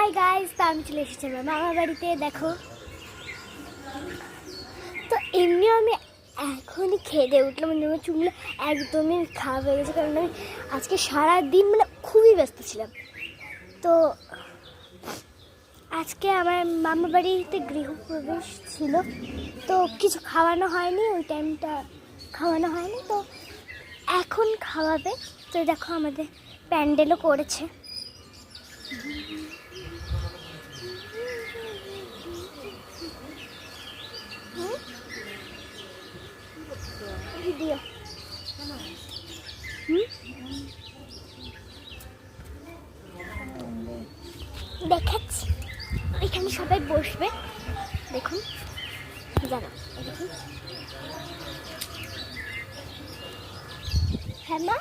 Hi guys, তো আমি চলে এসেছি আমার মামার বাড়িতে। দেখো তো এমনিও আমি এখনই খেয়ে দিয়ে উঠলাম, মানে আমার চুলগুলো একদমই খারাপ হয়ে গেছে, কারণ আমি আজকে সারাদিন মানে খুবই ব্যস্ত ছিলাম। তো আজকে আমার মামার বাড়িতে গৃহপ্রবেশ ছিল, তো কিছু খাওয়ানো হয়নি, ওই টাইমটা খাওয়ানো হয়নি, তো এখন খাওয়াবে। তো দেখো আমাদের প্যান্ডেলও করেছে। ভিডিও দেখাচ্ছি, এখানে সবাই বসবে, দেখুন জানো, দেখুন হ্যাঁ মা।